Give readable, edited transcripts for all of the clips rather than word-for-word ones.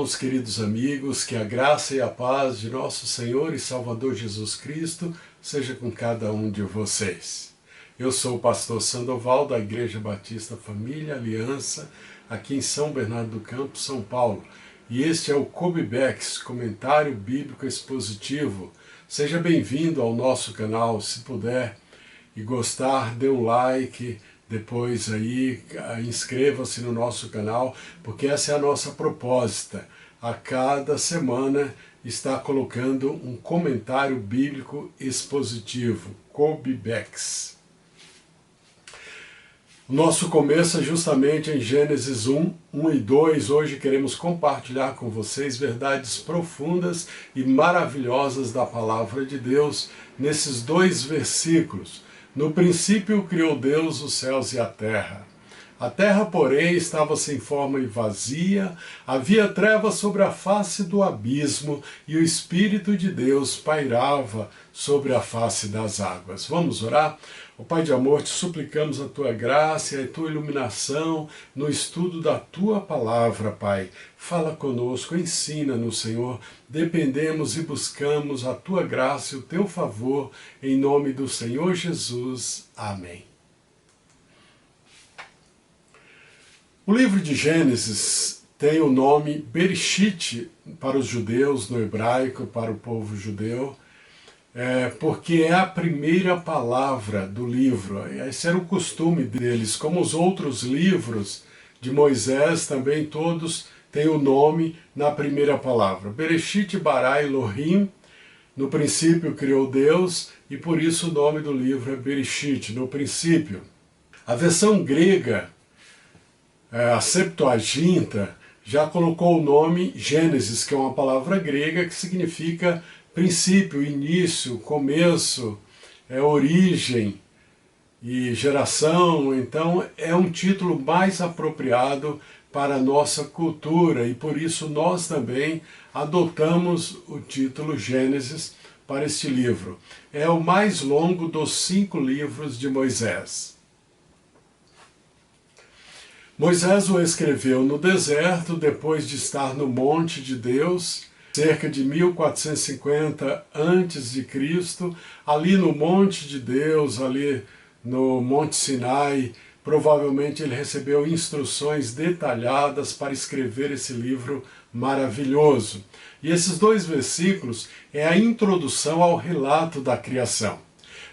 irmãos, queridos amigos, que a graça e a paz de nosso Senhor e Salvador Jesus Cristo seja com cada um de vocês. Eu sou o pastor Sandoval da Igreja Batista Família Aliança, aqui em São Bernardo do Campo, São Paulo. E este é o Cobibex, Comentário Bíblico Expositivo. Seja bem-vindo ao nosso canal, se puder e gostar, dê um like, depois aí inscreva-se no nosso canal, porque essa é a nossa proposta. A cada semana está colocando um comentário bíblico expositivo, Cobibex. O nosso começo é justamente em Gênesis 1 e 2. Hoje queremos compartilhar com vocês verdades profundas e maravilhosas da Palavra de Deus nesses dois versículos. No princípio criou Deus os céus e a terra. A terra, porém, estava sem forma e vazia, havia trevas sobre a face do abismo, e o Espírito de Deus pairava sobre a face das águas. Vamos orar? Ó Pai de amor, te suplicamos a Tua graça e a Tua iluminação no estudo da Tua palavra, Pai. Fala conosco, ensina-nos, Senhor. Dependemos e buscamos a Tua graça e o Teu favor, em nome do Senhor Jesus. Amém. O livro de Gênesis tem o nome Bereshit para os judeus, no hebraico, para o povo judeu, porque é a primeira palavra do livro. Esse era o costume deles. Como os outros livros de Moisés, também todos têm o nome na primeira palavra. Bereshit bara Elohim, no princípio criou Deus, e por isso o nome do livro é Bereshit, no princípio. A versão grega, a Septuaginta, já colocou o nome Gênesis, que é uma palavra grega que significa princípio, início, começo, origem e geração. Então é um título mais apropriado para a nossa cultura e por isso nós também adotamos o título Gênesis para este livro. É o mais longo dos 5 livros de Moisés. Moisés o escreveu no deserto, depois de estar no monte de Deus, cerca de 1450 a.C., ali no monte de Deus, ali no Monte Sinai. Provavelmente ele recebeu instruções detalhadas para escrever esse livro maravilhoso. E esses 2 versículos é a introdução ao relato da criação.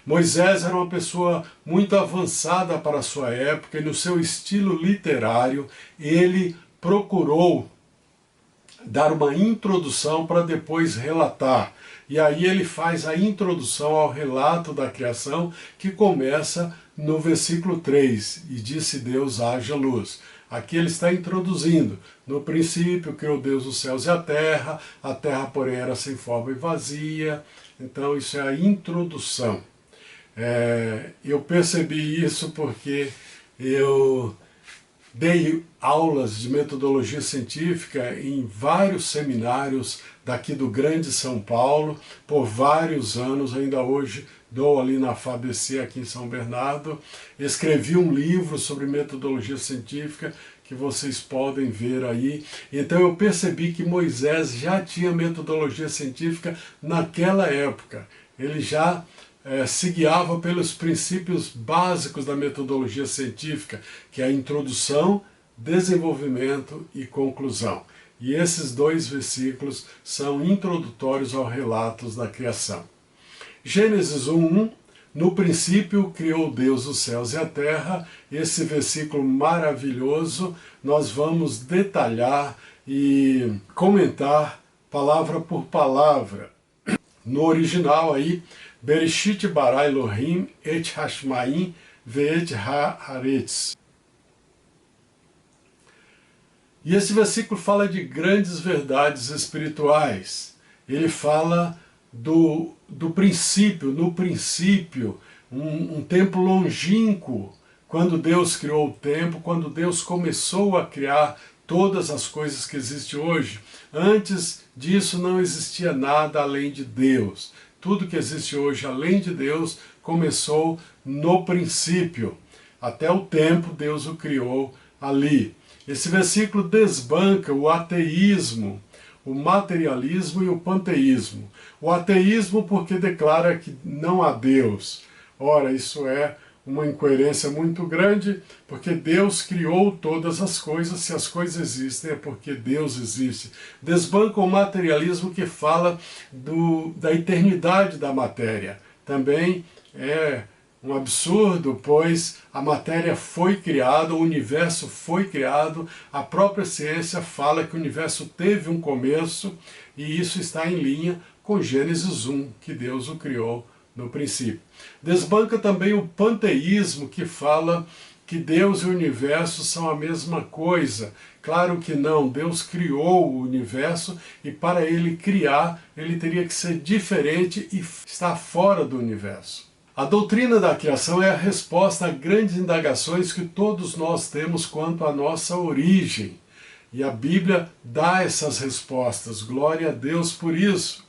Moisés era uma pessoa muito avançada para a sua época e no seu estilo literário ele procurou dar uma introdução para depois relatar. E aí ele faz a introdução ao relato da criação que começa no versículo 3, e disse Deus haja luz. Aqui ele está introduzindo. No princípio criou Deus os céus e a terra porém era sem forma e vazia. Então isso é a introdução. Eu percebi isso porque eu dei aulas de metodologia científica em vários seminários daqui do Grande São Paulo, por vários anos, ainda hoje dou ali na FABC aqui em São Bernardo. Escrevi um livro sobre metodologia científica que vocês podem ver aí. Então eu percebi que Moisés já tinha metodologia científica naquela época. Ele já se guiava pelos princípios básicos da metodologia científica, que é a introdução, desenvolvimento e conclusão. E esses 2 versículos são introdutórios aos relatos da criação. Gênesis 1:1, no princípio criou Deus os céus e a terra. Esse versículo maravilhoso nós vamos detalhar e comentar palavra por palavra. No original aí, Bereshit bara Elohim et hashmaim ve'et haaretz. E esse versículo fala de grandes verdades espirituais. Ele fala do princípio, no princípio, um tempo longínquo, quando Deus criou o tempo, quando Deus começou a criar todas as coisas que existem hoje. Antes disso não existia nada além de Deus. Tudo que existe hoje além de Deus começou no princípio. Até o tempo Deus o criou ali. Esse versículo desbanca o ateísmo, o materialismo e o panteísmo. O ateísmo porque declara que não há Deus. Ora, isso é uma incoerência muito grande, porque Deus criou todas as coisas. Se as coisas existem é porque Deus existe. Desbanca o materialismo que fala da eternidade da matéria. Também é um absurdo, pois a matéria foi criada, o universo foi criado, a própria ciência fala que o universo teve um começo, e isso está em linha com Gênesis 1, que Deus o criou no princípio. Desbanca também o panteísmo, que fala que Deus e o universo são a mesma coisa. Claro que não, Deus criou o universo e para ele criar, ele teria que ser diferente e estar fora do universo. A doutrina da criação é a resposta a grandes indagações que todos nós temos quanto à nossa origem. E a Bíblia dá essas respostas. Glória a Deus por isso.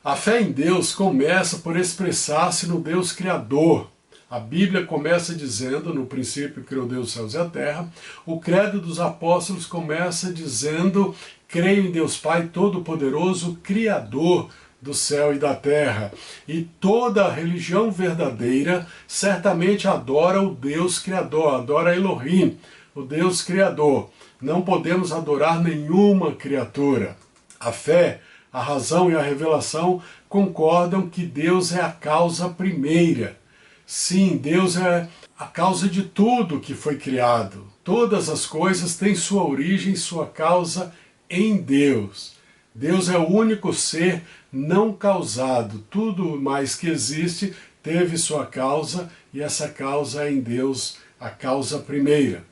A fé em Deus começa por expressar-se no Deus Criador. A Bíblia começa dizendo, no princípio criou Deus os céus e a terra. O credo dos apóstolos começa dizendo, creio em Deus Pai Todo-Poderoso, Criador do céu e da terra. E toda a religião verdadeira certamente adora o Deus Criador, adora Elohim, o Deus Criador. Não podemos adorar nenhuma criatura. A fé, a razão e a revelação concordam que Deus é a causa primeira. Sim, Deus é a causa de tudo que foi criado. Todas as coisas têm sua origem, sua causa em Deus. Deus é o único ser não causado. Tudo mais que existe teve sua causa, e essa causa é em Deus, a causa primeira.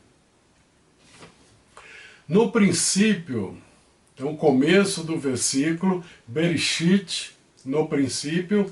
No princípio, então, o começo do versículo, Bereshit, no princípio,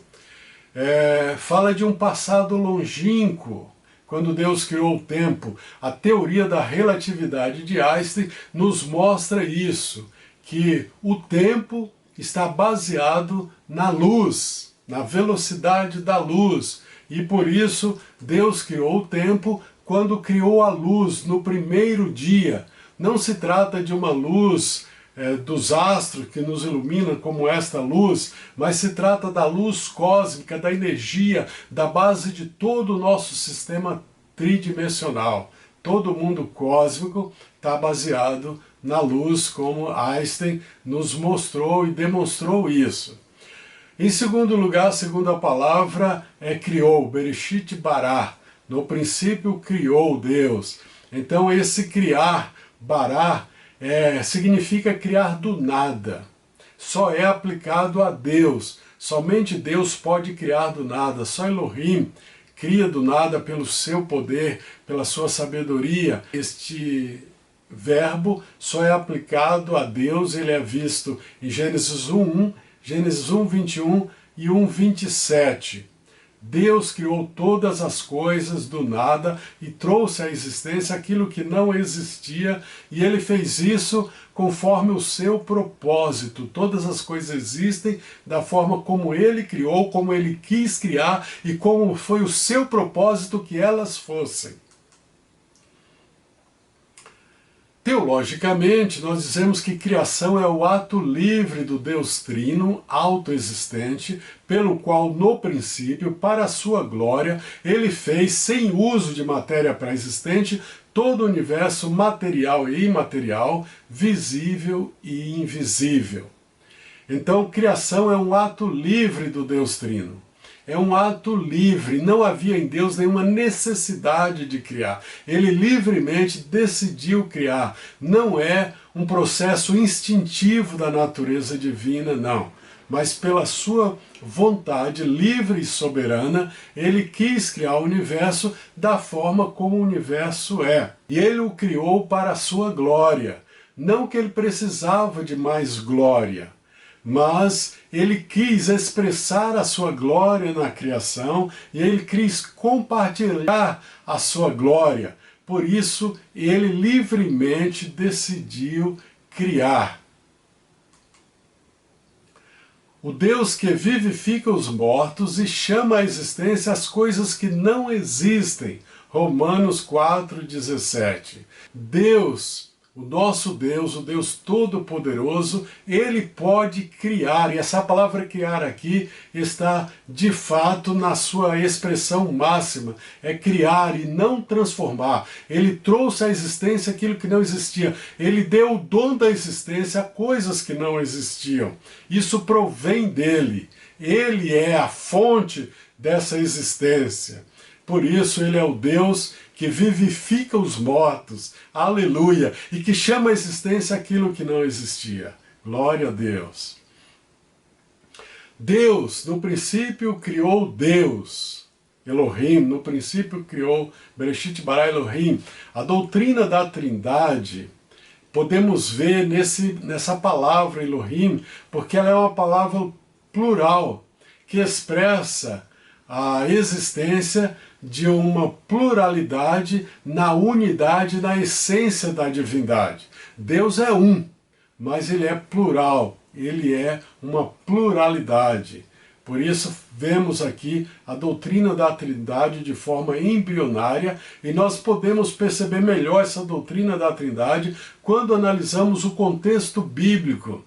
fala de um passado longínquo, quando Deus criou o tempo. A teoria da relatividade de Einstein nos mostra isso, que o tempo está baseado na luz, na velocidade da luz. E por isso Deus criou o tempo quando criou a luz no primeiro dia. Não se trata de uma luz dos astros que nos ilumina como esta luz, mas se trata da luz cósmica, da energia, da base de todo o nosso sistema tridimensional. Todo o mundo cósmico está baseado na luz, como Einstein nos mostrou e demonstrou isso. Em segundo lugar, a segunda palavra é criou, Bereshit bará. No princípio criou Deus. Então esse criar, bará, significa criar do nada. Só é aplicado a Deus. Somente Deus pode criar do nada. Só Elohim cria do nada pelo seu poder, pela sua sabedoria. Este verbo só é aplicado a Deus, ele é visto em Gênesis 1:1, Gênesis 1:21 e 1:27. Deus criou todas as coisas do nada e trouxe à existência aquilo que não existia, e ele fez isso conforme o seu propósito. Todas as coisas existem da forma como ele criou, como ele quis criar e como foi o seu propósito que elas fossem. Teologicamente, nós dizemos que criação é o ato livre do Deus Trino, autoexistente, pelo qual, no princípio, para a sua glória, ele fez, sem uso de matéria pré-existente, todo o universo material e imaterial, visível e invisível. Então, criação é um ato livre do Deus Trino. É um ato livre, não havia em Deus nenhuma necessidade de criar. Ele livremente decidiu criar. Não é um processo instintivo da natureza divina, não. Mas pela sua vontade livre e soberana, ele quis criar o universo da forma como o universo é. E ele o criou para a sua glória. Não que ele precisava de mais glória, mas ele quis expressar a sua glória na criação e ele quis compartilhar a sua glória. Por isso, ele livremente decidiu criar. O Deus que vivifica os mortos e chama à existência as coisas que não existem. Romanos 4,17. Deus, o nosso Deus, o Deus Todo-Poderoso, Ele pode criar, e essa palavra criar aqui está de fato na sua expressão máxima, é criar e não transformar. Ele trouxe à existência aquilo que não existia, Ele deu o dom da existência a coisas que não existiam. Isso provém dEle, Ele é a fonte dessa existência. Por isso Ele é o Deus que vivifica os mortos, aleluia, e que chama à existência aquilo que não existia. Glória a Deus. Deus, no princípio, criou Deus, Elohim, no princípio criou Bereshit bara Elohim. A doutrina da Trindade, podemos ver nessa palavra Elohim, porque ela é uma palavra plural, que expressa a existência de uma pluralidade na unidade, na essência da divindade. Deus é um, mas Ele é plural, Ele é uma pluralidade. Por isso vemos aqui a doutrina da Trindade de forma embrionária, e nós podemos perceber melhor essa doutrina da Trindade quando analisamos o contexto bíblico.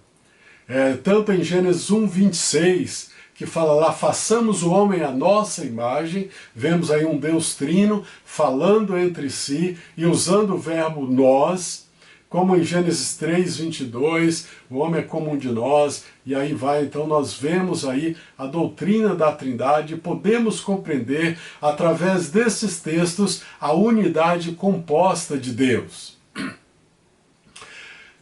Tanto em Gênesis 1:26, que fala lá, façamos o homem à nossa imagem, vemos aí um Deus trino falando entre si e usando o verbo nós, como em Gênesis 3:22, o homem é como um de nós, e aí vai, então nós vemos aí a doutrina da Trindade, podemos compreender através desses textos a unidade composta de Deus.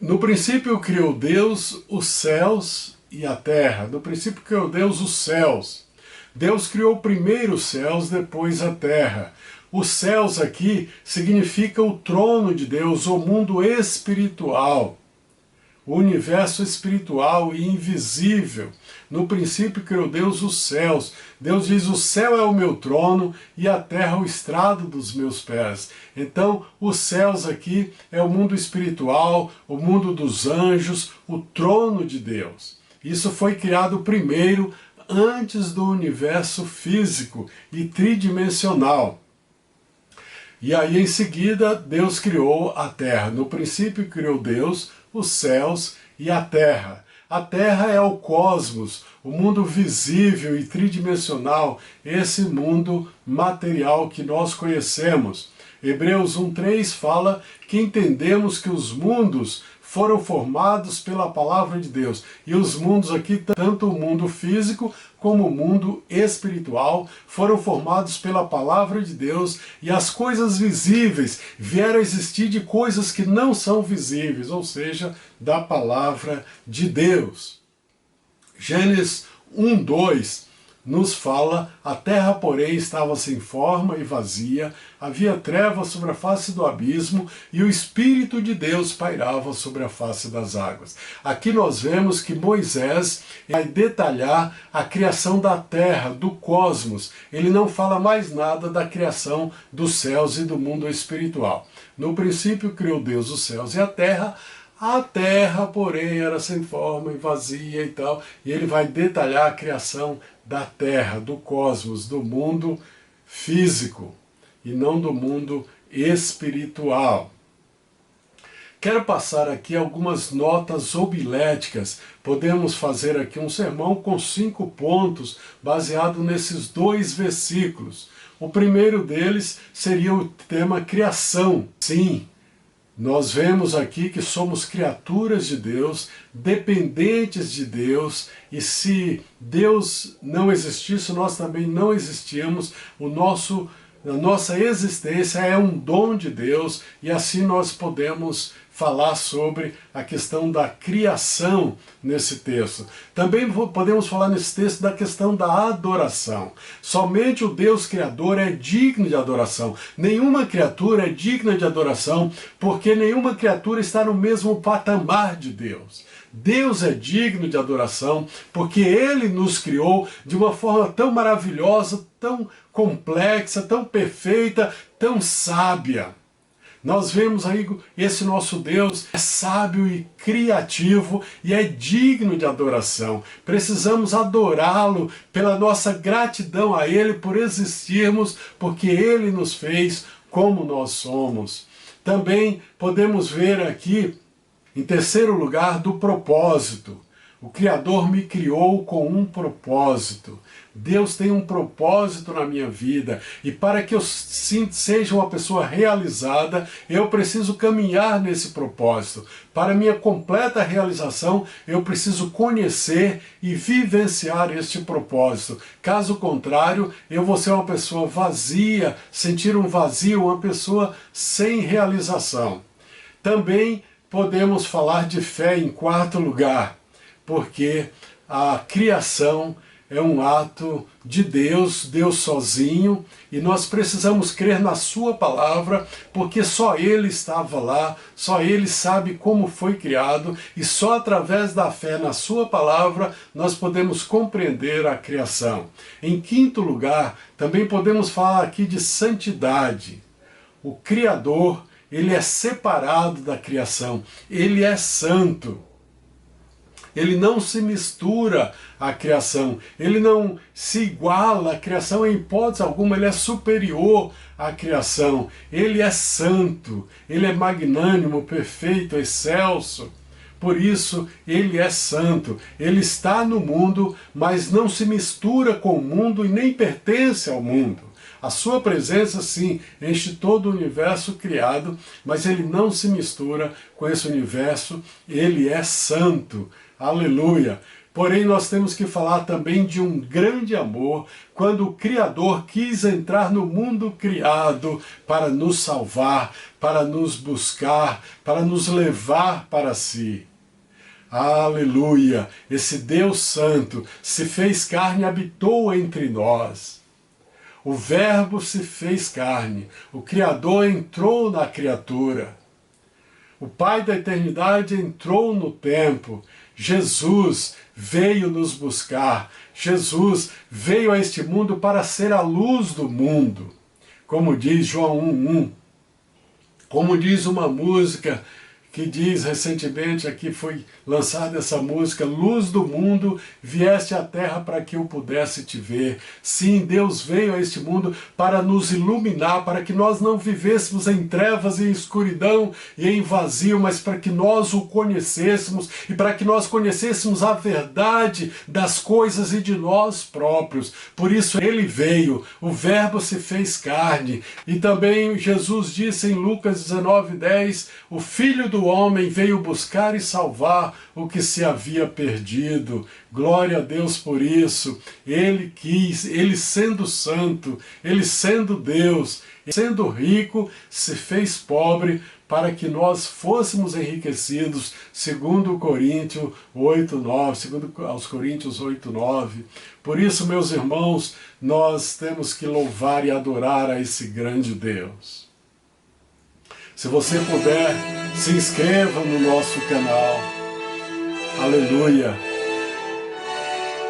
No princípio criou Deus os céus e a terra. No princípio criou Deus os céus. Deus criou primeiro os céus, depois a terra. Os céus aqui significa o trono de Deus, o mundo espiritual, o universo espiritual e invisível. No princípio criou Deus os céus. Deus diz, o céu é o meu trono e a terra o estrado dos meus pés. Então, os céus aqui é o mundo espiritual, o mundo dos anjos, o trono de Deus. Isso foi criado primeiro, antes do universo físico e tridimensional. E aí em seguida Deus criou a terra. No princípio criou Deus os céus e a terra. A terra é o cosmos, o mundo visível e tridimensional, esse mundo material que nós conhecemos. Hebreus 1:3 fala que entendemos que os mundos foram formados pela palavra de Deus. E os mundos aqui, tanto o mundo físico como o mundo espiritual, foram formados pela palavra de Deus, e as coisas visíveis vieram a existir de coisas que não são visíveis, ou seja, da palavra de Deus. Gênesis 1:2 nos fala, a terra, porém, estava sem forma e vazia, havia trevas sobre a face do abismo, e o Espírito de Deus pairava sobre a face das águas. Aqui nós vemos que Moisés vai detalhar a criação da terra, do cosmos. Ele não fala mais nada da criação dos céus e do mundo espiritual. No princípio criou Deus os céus e a terra, porém, era sem forma e vazia e tal, e ele vai detalhar a criação da terra, do cosmos, do mundo físico, e não do mundo espiritual. Quero passar aqui algumas notas homiléticas. Podemos fazer aqui um sermão com 5 pontos, baseado nesses 2 versículos. O primeiro deles seria o tema criação. Sim, nós vemos aqui que somos criaturas de Deus, dependentes de Deus, e se Deus não existisse, nós também não existíamos. A nossa existência é um dom de Deus, e assim nós podemos falar sobre a questão da criação nesse texto. Também podemos falar nesse texto da questão da adoração. Somente o Deus Criador é digno de adoração. Nenhuma criatura é digna de adoração, porque nenhuma criatura está no mesmo patamar de Deus. Deus é digno de adoração, porque Ele nos criou de uma forma tão maravilhosa, tão complexa, tão perfeita, tão sábia. Nós vemos aí esse nosso Deus é sábio e criativo e é digno de adoração. Precisamos adorá-lo pela nossa gratidão a Ele por existirmos, porque Ele nos fez como nós somos. Também podemos ver aqui, em terceiro lugar, do propósito. O Criador me criou com um propósito. Deus tem um propósito na minha vida. E para que eu seja uma pessoa realizada, eu preciso caminhar nesse propósito. Para minha completa realização, eu preciso conhecer e vivenciar este propósito. Caso contrário, eu vou ser uma pessoa vazia, sentir um vazio, uma pessoa sem realização. Também podemos falar de fé em quarto lugar, porque a criação é um ato de Deus, Deus sozinho, e nós precisamos crer na sua palavra, porque só Ele estava lá, só Ele sabe como foi criado, e só através da fé na sua palavra nós podemos compreender a criação. Em quinto lugar, também podemos falar aqui de santidade. O Criador, Ele é separado da criação, Ele é santo. Ele não se mistura à criação, ele não se iguala à criação em hipótese alguma, ele é superior à criação, ele é santo, ele é magnânimo, perfeito, excelso. Por isso, ele é santo, ele está no mundo, mas não se mistura com o mundo e nem pertence ao mundo. A sua presença, sim, enche todo o universo criado, mas ele não se mistura com esse universo, ele é santo. Aleluia! Porém, nós temos que falar também de um grande amor, quando o Criador quis entrar no mundo criado para nos salvar, para nos buscar, para nos levar para si. Aleluia! Esse Deus Santo se fez carne e habitou entre nós. O Verbo se fez carne, o Criador entrou na criatura. O Pai da eternidade entrou no tempo. Jesus veio nos buscar. Jesus veio a este mundo para ser a luz do mundo. Como diz João 1:1. Como diz uma música que diz recentemente, aqui foi lançada essa música, luz do mundo, vieste à terra para que eu pudesse te ver. Sim, Deus veio a este mundo para nos iluminar, para que nós não vivêssemos em trevas e em escuridão e em vazio, mas para que nós o conhecêssemos e para que nós conhecêssemos a verdade das coisas e de nós próprios. Por isso ele veio, o Verbo se fez carne. E também Jesus disse em Lucas 19:10, o Filho do Homem veio buscar e salvar o que se havia perdido. Glória a Deus por isso. Ele quis, ele sendo santo, ele sendo Deus, sendo rico, se fez pobre para que nós fôssemos enriquecidos, segundo Coríntios 8:9, segundo aos Coríntios 8:9. Por isso, meus irmãos, nós temos que louvar e adorar a esse grande Deus. Se você puder, se inscreva no nosso canal. Aleluia.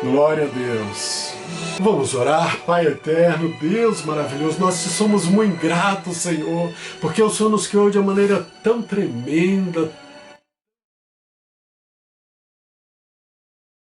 Glória a Deus. Vamos orar. Pai eterno, Deus maravilhoso, nós te somos muito gratos, Senhor, porque o Senhor nos criou de uma maneira tão tremenda,